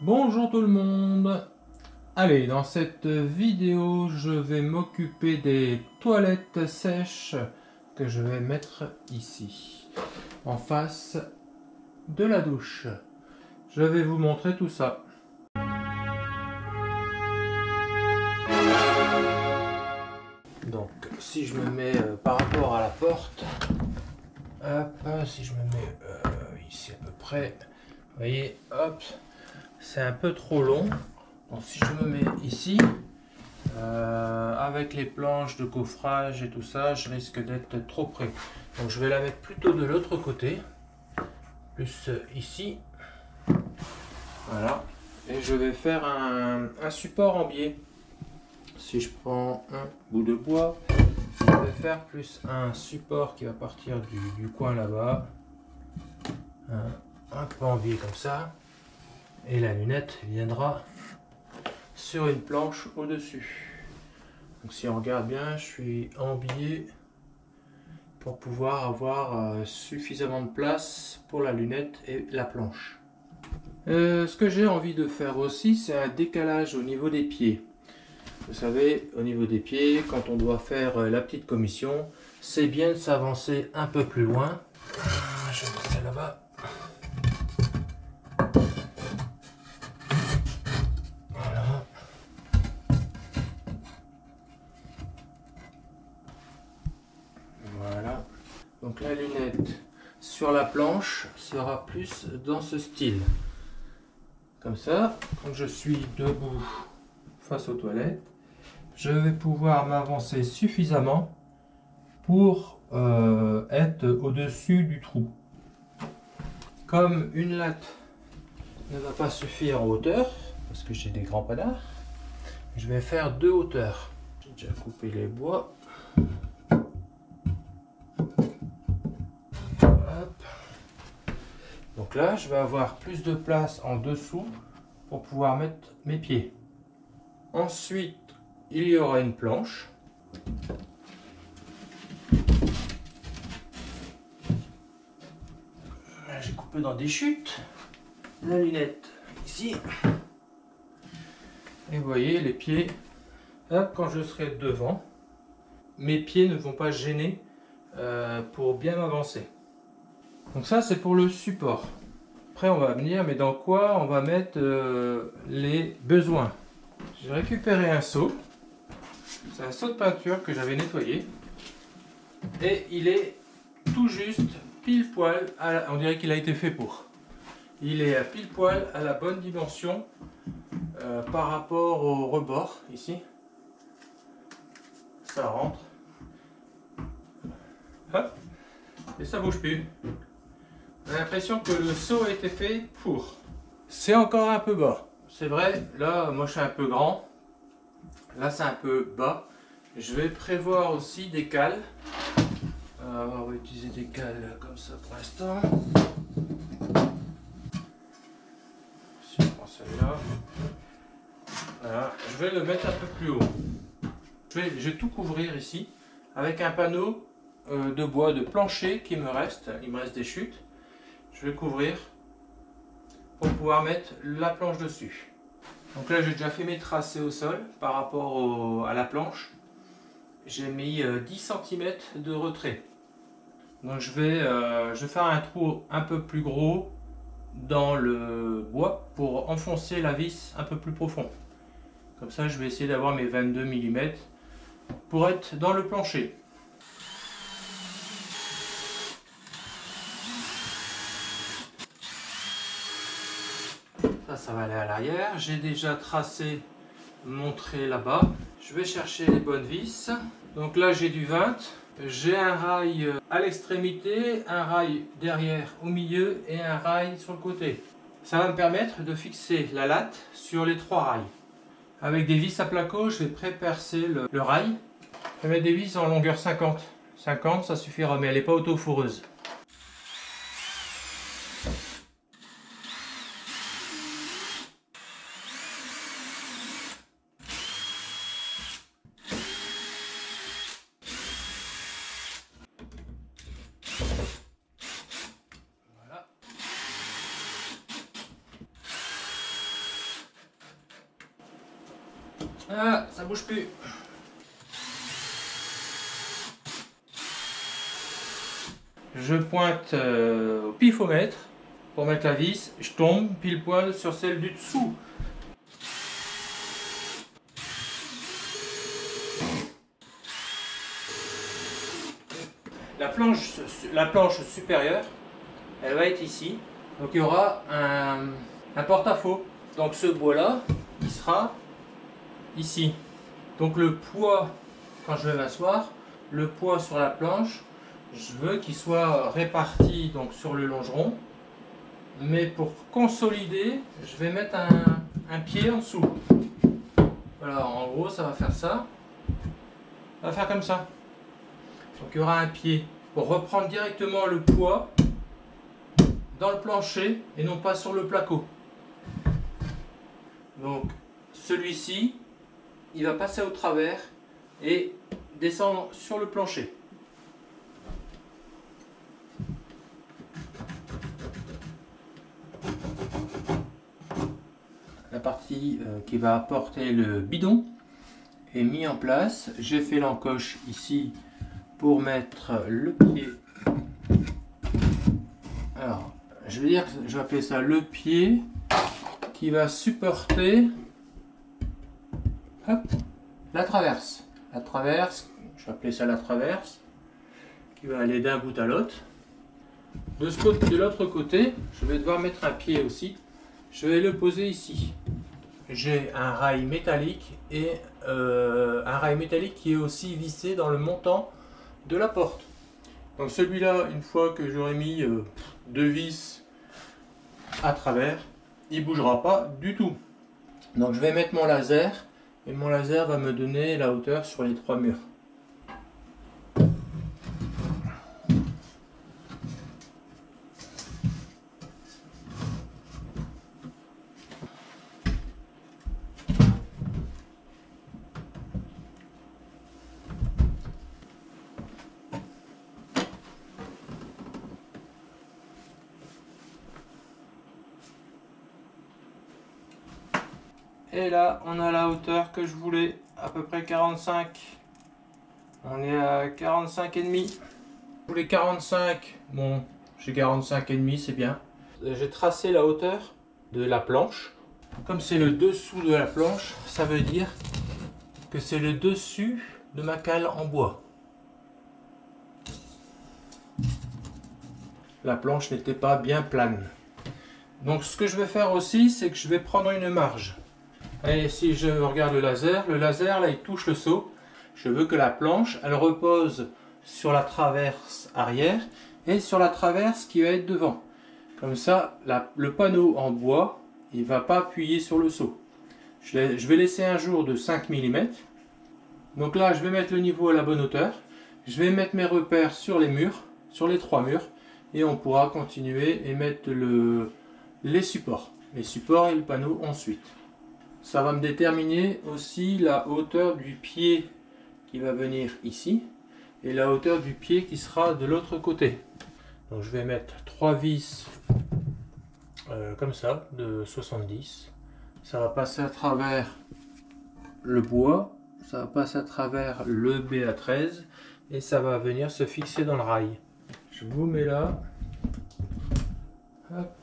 Bonjour tout le monde. Allez, dans cette vidéo, je vais m'occuper des toilettes sèches que je vais mettre ici, en face de la douche. Je vais vous montrer tout ça. Donc, si je me mets par rapport à la porte, hop, si je me mets ici à peu près, vous voyez, hop, c'est un peu trop long. Donc, si je me mets ici, avec les planches de coffrage et tout ça, je risque d'être trop près. Donc, je vais la mettre plutôt de l'autre côté, plus ici. Voilà. Et je vais faire un support en biais. Si je prends un bout de bois, je vais faire plus un support qui va partir du coin là-bas. Un peu en biais comme ça. Et la lunette viendra sur une planche au-dessus. Donc si on regarde bien, je suis en biais pour pouvoir avoir suffisamment de place pour la lunette et la planche. Ce que j'ai envie de faire aussi, c'est un décalage au niveau des pieds. Vous savez, au niveau des pieds, quand on doit faire la petite commission, c'est bien de s'avancer un peu plus loin. Je vais mettre ça là-bas. Voilà. Voilà. Donc la lunette sur la planche sera plus dans ce style. Comme ça, quand je suis debout face aux toilettes, je vais pouvoir m'avancer suffisamment pour être au-dessus du trou. Comme une latte ne va pas suffire en hauteur, parce que j'ai des grands panards, je vais faire deux hauteurs. J'ai déjà coupé les bois. Hop. Donc là, je vais avoir plus de place en dessous pour pouvoir mettre mes pieds. Ensuite, il y aura une planche. J'ai coupé dans des chutes. La lunette ici. Et vous voyez les pieds. Hop, quand je serai devant, mes pieds ne vont pas gêner pour bien m'avancer. Donc ça, c'est pour le support. Après, on va venir, mais dans quoi on va mettre les besoins. J'ai récupéré un seau. C'est un seau de peinture que j'avais nettoyé. Et il est tout juste pile poil, on dirait qu'il a été fait pour. Il est à pile poil à la bonne dimension par rapport au rebord ici. Ça rentre. Hop. Et ça bouge plus. J'ai l'impression que le seau a été fait pour. C'est encore un peu bas. C'est vrai, là, moi je suis un peu grand. Là, c'est un peu bas. Je vais prévoir aussi des cales. On va utiliser des cales comme ça pour l'instant. Si je prends celle-là. Voilà. Je vais le mettre un peu plus haut. Je vais tout couvrir ici avec un panneau de bois de plancher qui me reste. Il me reste des chutes. Je vais couvrir pour pouvoir mettre la planche dessus. Donc là, j'ai déjà fait mes tracés au sol par rapport à la planche. J'ai mis 10 cm de retrait. Donc je vais faire un trou un peu plus gros dans le bois pour enfoncer la vis un peu plus profond. Comme ça, je vais essayer d'avoir mes 22 mm pour être dans le plancher. Ça va aller à l'arrière. J'ai déjà tracé mon trait là-bas. Je vais chercher les bonnes vis. Donc là, j'ai du 20. J'ai un rail à l'extrémité, un rail derrière au milieu et un rail sur le côté. Ça va me permettre de fixer la latte sur les trois rails. Avec des vis à placo, je vais pré-percer le rail. Je vais mettre des vis en longueur 50. 50, ça suffira, mais elle n'est pas auto-fourreuse. Ah, ça bouge plus. Je pointe au pifomètre pour mettre la vis. Je tombe pile poil sur celle du dessous. La planche supérieure, elle va être ici. Donc il y aura un porte-à-faux. Donc ce bois-là, il sera ici. Donc le poids, quand je vais m'asseoir, le poids sur la planche, je veux qu'il soit réparti donc sur le longeron. Mais pour consolider, je vais mettre un pied en dessous. Voilà, en gros, ça va faire ça. Ça va faire comme ça. Donc il y aura un pied pour reprendre directement le poids dans le plancher et non pas sur le placo. Donc celui-ci, il va passer au travers et descendre sur le plancher. La partie qui va porter le bidon est mise en place. J'ai fait l'encoche ici pour mettre le pied. Alors, je vais appeler ça le pied qui va supporter hop, la traverse. La traverse, je vais appeler ça la traverse, qui va aller d'un bout à l'autre. De l'autre côté, je vais devoir mettre un pied aussi. Je vais le poser ici. J'ai un rail métallique et un rail métallique qui est aussi vissé dans le montant de la porte. Donc celui-là, une fois que j'aurai mis deux vis à travers, il ne bougera pas du tout. Donc je vais mettre mon laser et mon laser va me donner la hauteur sur les trois murs. Et là, on a la hauteur que je voulais, à peu près 45. On est à 45,5. Je voulais 45, bon, j'ai 45,5, c'est bien. J'ai tracé la hauteur de la planche. Comme c'est le dessous de la planche, ça veut dire que c'est le dessus de ma cale en bois. La planche n'était pas bien plane. Donc ce que je vais faire aussi, c'est que je vais prendre une marge. Et si je regarde le laser là il touche le seau. Je veux que la planche, elle repose sur la traverse arrière et sur la traverse qui va être devant. Comme ça, le panneau en bois, il ne va pas appuyer sur le seau. Je vais laisser un jour de 5 mm. Donc là, je vais mettre le niveau à la bonne hauteur. Je vais mettre mes repères sur les murs, sur les trois murs. Et on pourra continuer et mettre les supports. Les supports et le panneau ensuite. Ça va me déterminer aussi la hauteur du pied qui va venir ici et la hauteur du pied qui sera de l'autre côté. Donc je vais mettre 3 vis comme ça de 70. Ça va passer à travers le bois, ça va passer à travers le BA13 et ça va venir se fixer dans le rail. Je vous mets là. Hop.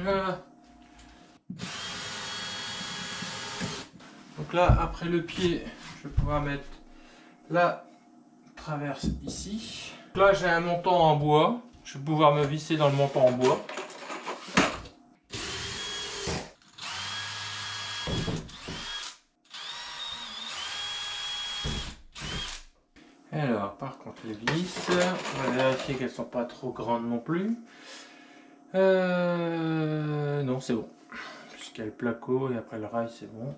Voilà. Donc là, après le pied, je vais pouvoir mettre la traverse ici. Donc là, j'ai un montant en bois. Je vais pouvoir me visser dans le montant en bois. Alors, par contre, les vis, on va vérifier qu'elles ne sont pas trop grandes non plus. Non, c'est bon. Puisqu'il y a le placo et après le rail, c'est bon.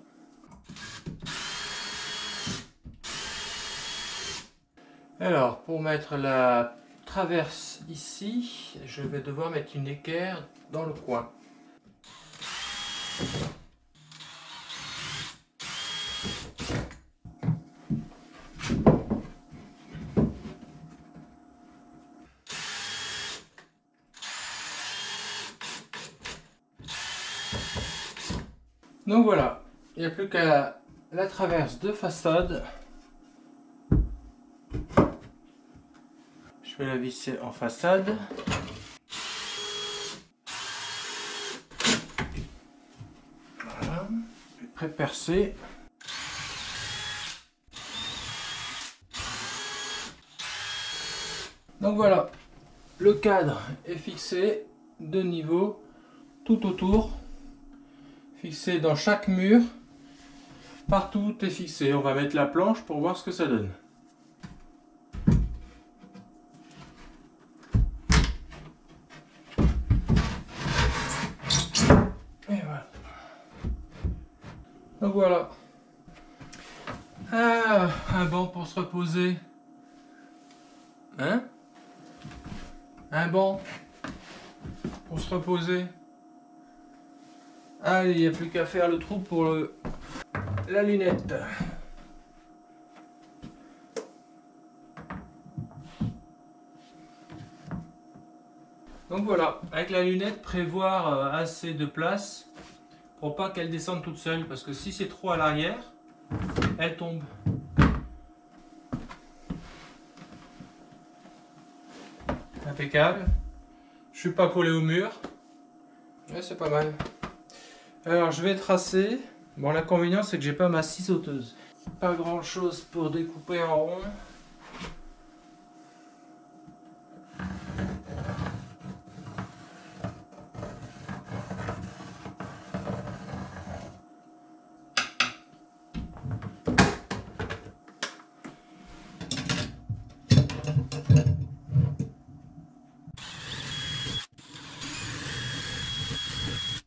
Alors, pour mettre la traverse ici, je vais devoir mettre une équerre dans le coin. Donc voilà, il n'y a plus qu'à la traverse de façade. Je vais la visser en façade. Voilà, pré-percé. Donc voilà, le cadre est fixé de niveau tout autour, fixé dans chaque mur, partout est fixé. On va mettre la planche pour voir ce que ça donne. Et voilà. Donc voilà. Ah, un banc pour se reposer. Hein? Un banc pour se reposer. Allez, il n'y a plus qu'à faire le trou pour la lunette. Donc voilà, avec la lunette, prévoir assez de place pour pas qu'elle descende toute seule, parce que si c'est trop à l'arrière, elle tombe. Impeccable. Je suis pas collé au mur. Ouais, c'est pas mal. Alors je vais tracer. Bon, l'inconvénient c'est que j'ai pas ma scie sauteuse. Pas grand chose pour découper en rond.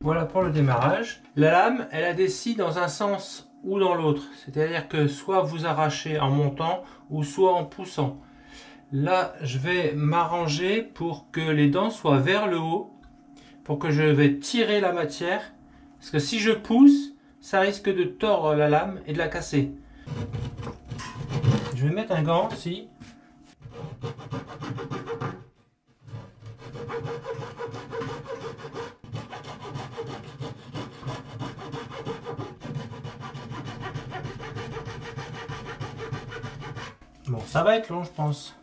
Voilà pour le démarrage. La lame, elle a des scies dans un sens ou dans l'autre. C'est-à-dire que soit vous arrachez en montant ou soit en poussant. Là, je vais m'arranger pour que les dents soient vers le haut, pour que je vais tirer la matière. Parce que si je pousse, ça risque de tordre la lame et de la casser. Je vais mettre un gant ici. Bon, ça va être long, je pense.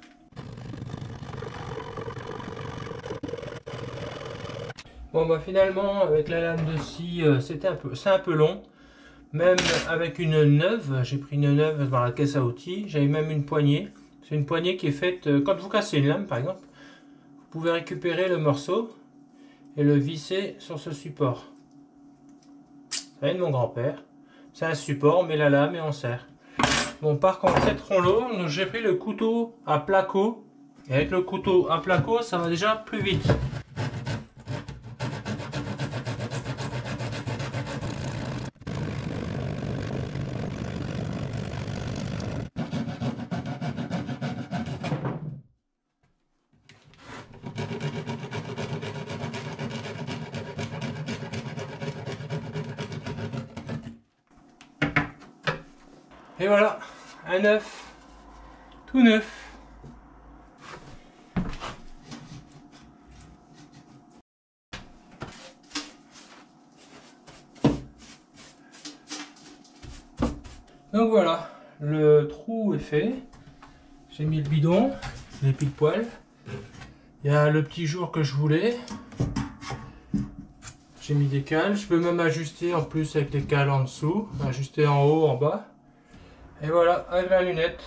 Bon, bah finalement, avec la lame de scie, c'est un peu long. Même avec une neuve, j'ai pris une neuve dans la caisse à outils. J'avais même une poignée. C'est une poignée qui est faite, quand vous cassez une lame, par exemple, vous pouvez récupérer le morceau et le visser sur ce support. Ça vient de mon grand-père. C'est un support, on met la lame et on serre. Bon, par contre, c'est trop long, j'ai pris le couteau à placo. Et avec le couteau à placo, ça va déjà plus vite. Et voilà, un œuf, tout neuf. Donc voilà, le trou est fait. J'ai mis le bidon, les pile poil. Il y a le petit jour que je voulais. J'ai mis des cales. Je peux même ajuster en plus avec les cales en dessous. Ajuster en haut, en bas. Et voilà, avec la lunette.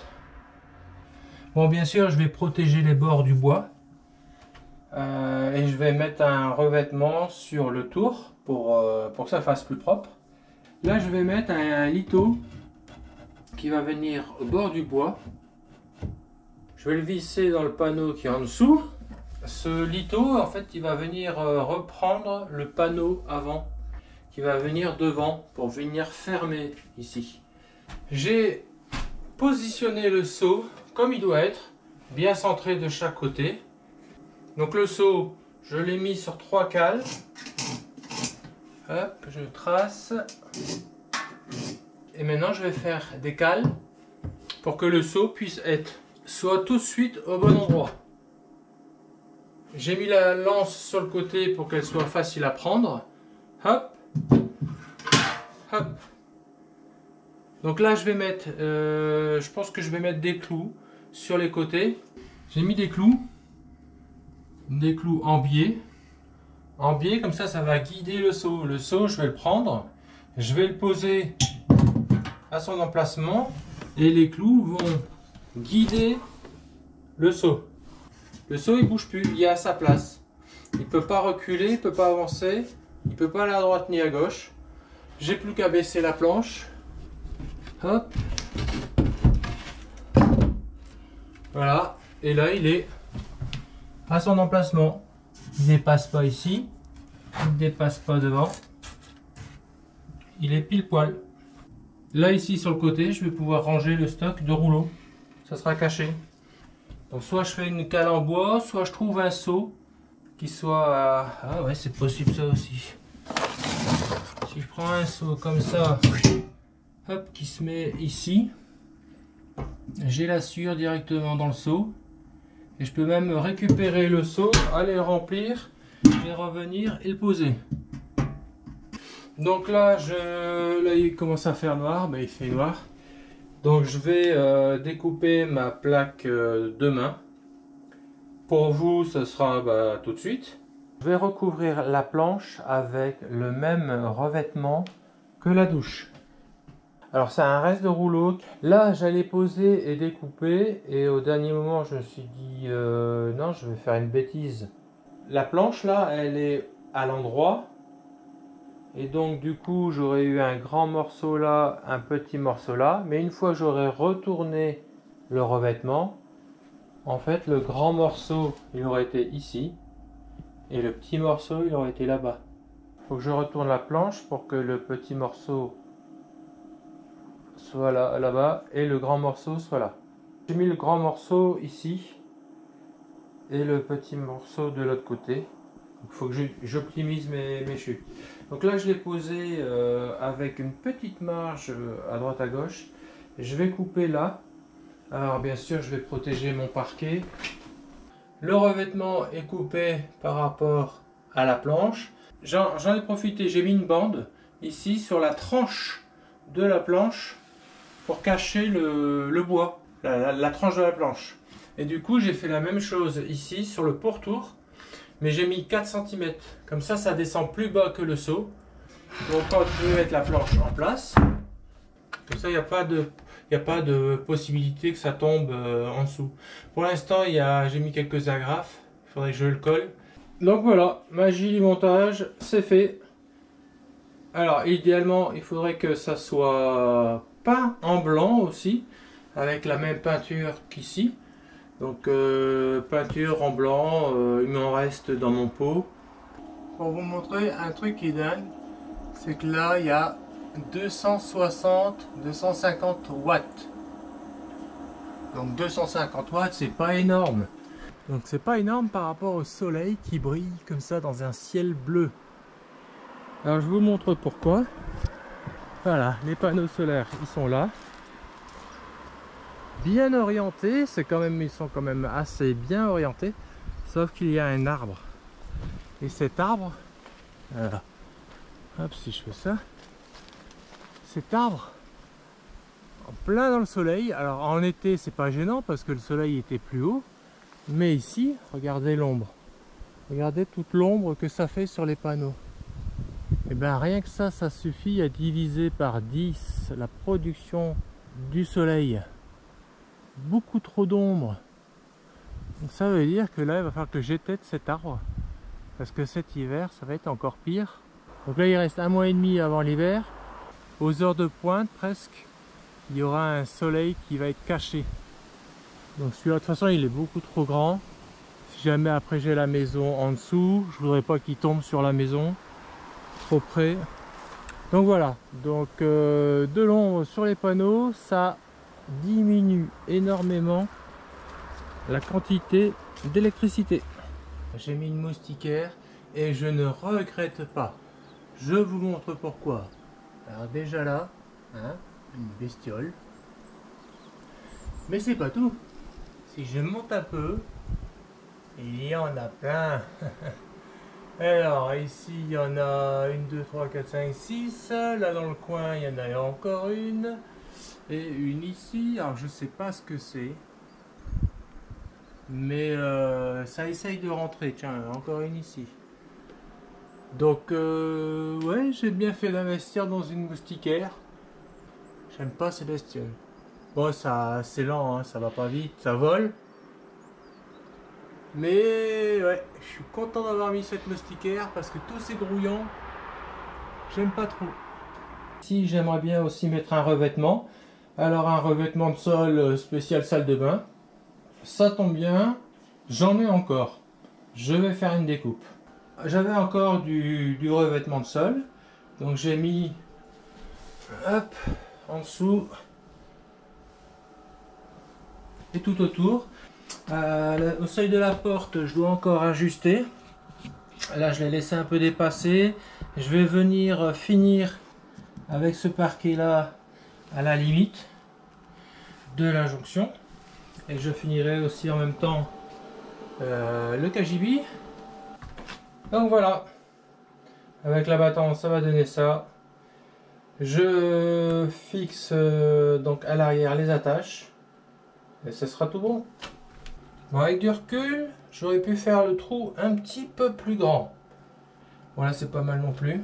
Bon, bien sûr, je vais protéger les bords du bois. Et je vais mettre un revêtement sur le tour pour que ça fasse plus propre. Là, je vais mettre un lito qui va venir au bord du bois. Je vais le visser dans le panneau qui est en dessous. Ce lito, en fait, il va venir reprendre le panneau avant, qui va venir devant pour venir fermer ici. J'ai positionné le seau comme il doit être. bien centré de chaque côté. Donc le seau, je l'ai mis sur 3 cales. Hop, je trace. Et maintenant je vais faire des cales pour que le seau puisse être soit tout de suite au bon endroit. J'ai mis la lance sur le côté pour qu'elle soit facile à prendre. Hop, hop. Donc là je vais mettre, je pense que je vais mettre des clous sur les côtés. J'ai mis des clous en biais. En biais, comme ça va guider le seau. Le seau, je vais le prendre, je vais le poser à son emplacement et les clous vont guider le seau. Le seau il bouge plus, il est à sa place. Il ne peut pas reculer, il ne peut pas avancer, il ne peut pas aller à droite ni à gauche. J'ai plus qu'à baisser la planche. Hop. Voilà. Et là il est à son emplacement. Il ne dépasse pas ici. Il ne dépasse pas devant. Il est pile poil. Là ici sur le côté, je vais pouvoir ranger le stock de rouleaux. Ça sera caché. Donc soit je fais une cale en bois, soit je trouve un seau qui soit... Ah ouais, c'est possible ça aussi. Si je prends un seau comme ça, hop, qui se met ici, j'ai la sciure directement dans le seau. Et je peux même récupérer le seau, aller le remplir, et revenir et le poser. Donc là, là il commence à faire noir, il fait noir. Donc je vais découper ma plaque demain. Pour vous, ce sera tout de suite. Je vais recouvrir la planche avec le même revêtement que la douche. Alors c'est un reste de rouleau. Là j'allais poser et découper et au dernier moment je me suis dit non, je vais faire une bêtise. La planche là elle est à l'endroit et donc du coup j'aurais eu un grand morceau là, un petit morceau là, mais une fois que j'aurais retourné le revêtement, en fait le grand morceau il aurait été ici et le petit morceau il aurait été là-bas. Il faut que je retourne la planche pour que le petit morceau soit là-bas et le grand morceau soit là. J'ai mis le grand morceau ici et le petit morceau de l'autre côté. Il faut que j'optimise mes chutes. Donc là je l'ai posé avec une petite marge à droite à gauche. Je vais couper là. Alors bien sûr je vais protéger mon parquet. Le revêtement est coupé par rapport à la planche. J'en ai profité, j'ai mis une bande ici sur la tranche de la planche pour cacher le bois, la tranche de la planche. Et du coup j'ai fait la même chose ici sur le pourtour, mais j'ai mis 4 cm, comme ça descend plus bas que le seau. Donc quand je vais mettre la planche en place, comme ça il n'y a pas de possibilité que ça tombe en dessous. Pour l'instant j'ai mis quelques agrafes, il faudrait que je le colle. Donc voilà, magie du montage, c'est fait. Alors idéalement il faudrait que ça soit peint en blanc aussi, avec la même peinture qu'ici. Donc peinture en blanc, il m'en reste dans mon pot. Pour vous montrer un truc qui est dingue, c'est que là il y a 250 watts. Donc 250 watts, c'est pas énorme. Donc c'est pas énorme par rapport au soleil qui brille comme ça dans un ciel bleu. Alors je vous montre pourquoi. Voilà, les panneaux solaires, ils sont là. Bien orientés, ils sont quand même assez bien orientés. Sauf qu'il y a un arbre. Et cet arbre, voilà. Hop, si je fais ça. Cet arbre, en plein dans le soleil. Alors en été, c'est pas gênant parce que le soleil était plus haut. Mais ici, regardez l'ombre. Regardez toute l'ombre que ça fait sur les panneaux. Et bien rien que ça suffit à diviser par 10 la production du soleil. Beaucoup trop d'ombre. Donc ça veut dire que là, il va falloir que j'éteigne cet arbre. Parce que cet hiver, ça va être encore pire. Donc là, il reste 1 mois et demi avant l'hiver. Aux heures de pointe, presque, il y aura un soleil qui va être caché. Donc celui-là, de toute façon, il est beaucoup trop grand. Si jamais après j'ai la maison en dessous, je voudrais pas qu'il tombe sur la maison. Trop près. Donc voilà, donc de l'ombre sur les panneaux, ça diminue énormément la quantité d'électricité. J'ai mis une moustiquaire et je ne regrette pas. Je vous montre pourquoi. Alors déjà là, hein, une bestiole. Mais c'est pas tout. Si je monte un peu, il y en a plein. Alors ici il y en a 1, 2, 3, 4, 5, 6. Là dans le coin il y en a encore une. Et une ici. Alors je sais pas ce que c'est. Mais ça essaye de rentrer. Tiens, encore une ici. Donc ouais, j'ai bien fait d'investir dans une moustiquaire. J'aime pas ces bestioles. Bon, ça c'est lent, hein, ça va pas vite, ça vole. Mais ouais, je suis content d'avoir mis cette moustiquaire parce que tous ces grouillants, j'aime pas trop. Ici, j'aimerais bien aussi mettre un revêtement. Alors un revêtement de sol spécial salle de bain. Ça tombe bien, j'en ai encore. Je vais faire une découpe. J'avais encore du revêtement de sol. Donc j'ai mis hop, en dessous et tout autour. Au seuil de la porte, je dois encore ajuster. Là, je l'ai laissé un peu dépasser. Je vais venir finir avec ce parquet là à la limite de la jonction. Et je finirai aussi en même temps le cagibi. Donc voilà, avec la battance ça va donner ça. Je fixe donc à l'arrière les attaches et ce sera tout bon. Bon, avec du recul, j'aurais pu faire le trou un petit peu plus grand. Voilà, c'est pas mal non plus.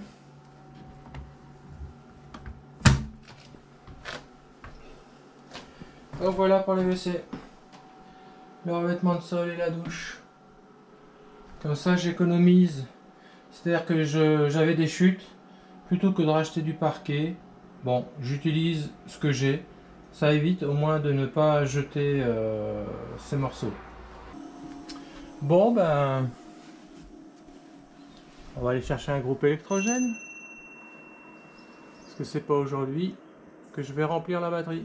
Donc voilà pour les WC. Le revêtement de sol et la douche. Comme ça j'économise. C'est-à-dire que j'avais des chutes. Plutôt que de racheter du parquet, bon, j'utilise ce que j'ai. Ça évite au moins de ne pas jeter ces morceaux. Bon ben, on va aller chercher un groupe électrogène. Parce que c'est pas aujourd'hui que je vais remplir la batterie.